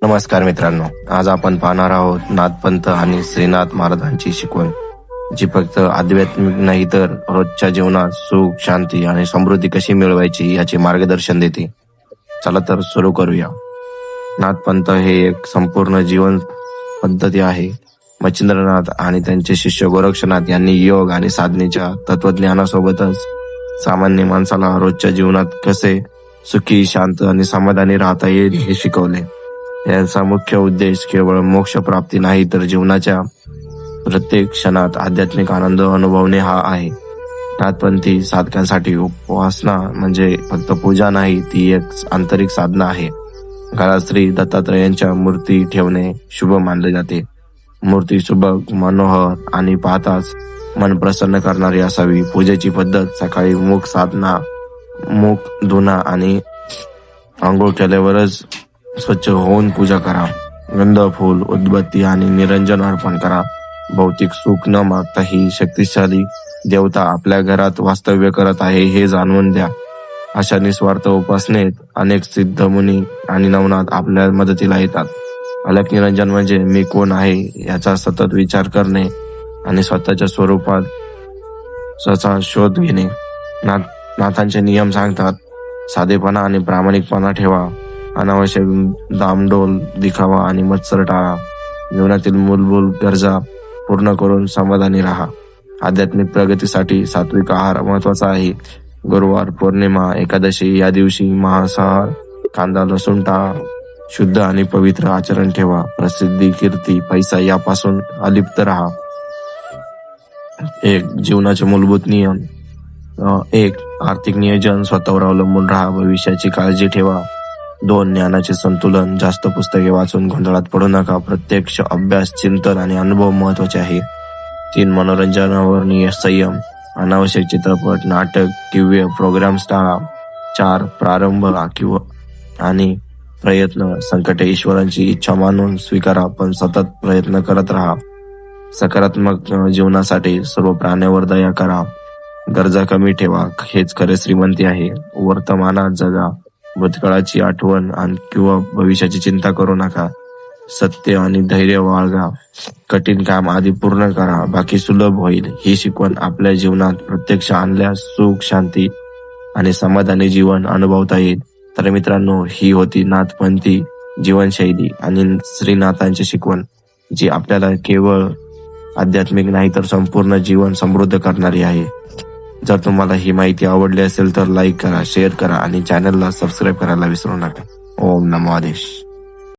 नमस्कार मित्रांनो, आज आपण पाहणार आहोत नाथपंथ आणि श्रीनाथ महाराजांची शिकवण, जी फक्त आध्यात्मिक नाही तर रोजच्या जीवनात सुख, शांती आणि समृद्धी कशी मिळवायची याचे मार्गदर्शन देते. चला तर सुरू करूया. नाथपंथ हे एक संपूर्ण जीवन पद्धती आहे. मच्छिंद्रनाथ आणि त्यांचे शिष्य गोरक्षनाथ यांनी योग आणि साधनेच्या तत्वज्ञानासोबतच सामान्य माणसाला रोजच्या जीवनात कसे सुखी, शांत आणि समाधानी राहता येईल हे शिकवले. यांचा मुख्य उद्देश केवळ मोक्ष प्राप्ती नाही तर जीवनाच्या प्रत्येक क्षणात आध्यात्मिक आनंद अनुभवणे हा आहे. नाथपंथी साधकांसाठी उपासना म्हणजे फक्त पूजा नाही, ती एक आंतरिक साधना आहे. घरात श्री दत्तात्रयांच्या मूर्ती ठेवणे शुभ मानले जाते. मूर्ती सुबक, मनोहर आणि पाहताच मन प्रसन्न करणारी असावी. पूजेची पद्धत: सकाळी मुख साधना, मुख धुणा आणि आंघोळ केल्यावरच स्वच्छ होऊन पूजा करा. गंध, फूल, उदबत्ती आणि निरंजन अर्पण करा. भौतिक सुख न मागता ही शक्तिशाली देवता आपल्या घरात वास्तव्य करत आहे हे जाणवून द्या. अशा निस्वार्थ उपासनेत अनेक सिद्ध मुनी आणि नवनाथ आपल्या मदतीला येतात. अलख निरंजन म्हणजे मी कोण आहे याचा सतत विचार करणे आणि स्वतःच्या स्वरूपात स्वतः शोध घेणे. नाथांचे नियम सांगतात: साधेपणा आणि प्रामाणिकपणा ठेवा. अनावश्यक दामडोल, दिखावा आणि मत्सर टाळा. जीवनातील मूलभूत गरजा पूर्ण करून समाधानी राहा. आध्यात्मिक प्रगतीसाठी सात्विक आहार महत्वाचा आहे. गुरुवार, पौर्णिमा, एकादशी या दिवशी मांसाहार, कांदा, लसूण टाळा. शुद्ध आणि पवित्र आचरण ठेवा. प्रसिद्धी, कीर्ती, पैसा यापासून अलिप्त राहा. 1. जीवनाचे मूलभूत नियम. 1. आर्थिक नियोजन, स्वतःवर अवलंबून राहा, भविष्याची काळजी ठेवा. 2. ज्ञानाचे संतुलन, जास्त पुस्तके वाचून गोंधळात पडू नका. प्रत्यक्ष अभ्यास, चिंतन आणि अनुभव महत्वाचे आहे. 3. मनोरंजनावर संयम, अनावश्यक चित्रपट, नाटक, टीव्ही प्रोग्राम्स टाळा. 4. प्रारंभ आणि प्रयत्न, संकटे ईश्वरांची इच्छा मानून स्वीकारा, पण सतत प्रयत्न करत राहा. सकारात्मक जीवनासाठी सर्व प्राण्यावर दया करा. गरजा कमी ठेवा, हेच खरे श्रीमंती आहे. वर्तमानात जगा, भूतकाळाची आठवण किंवा भविष्याची चिंता करू नका. सत्य आणि धैर्य बाळगा. कठीण काम आधी पूर्ण करा, बाकी सुलभ होईल. ही शिकवण आपल्या जीवनात प्रत्यक्ष आणल्यास सुख, शांती आणि समाधानी जीवन अनुभवता येईल. तर मित्रांनो, ही होती नाथपंथी जीवनशैली आणि श्रीनाथांची शिकवण, जी आपल्याला केवळ आध्यात्मिक नाही तर संपूर्ण जीवन समृद्ध करणारी आहे. जर तुम्हाला ही माहिती आवडली असेल तर लाईक करा, शेअर करा आणि चॅनलला सबस्क्राईब करायला विसरू नका. ओम नमो आदेश.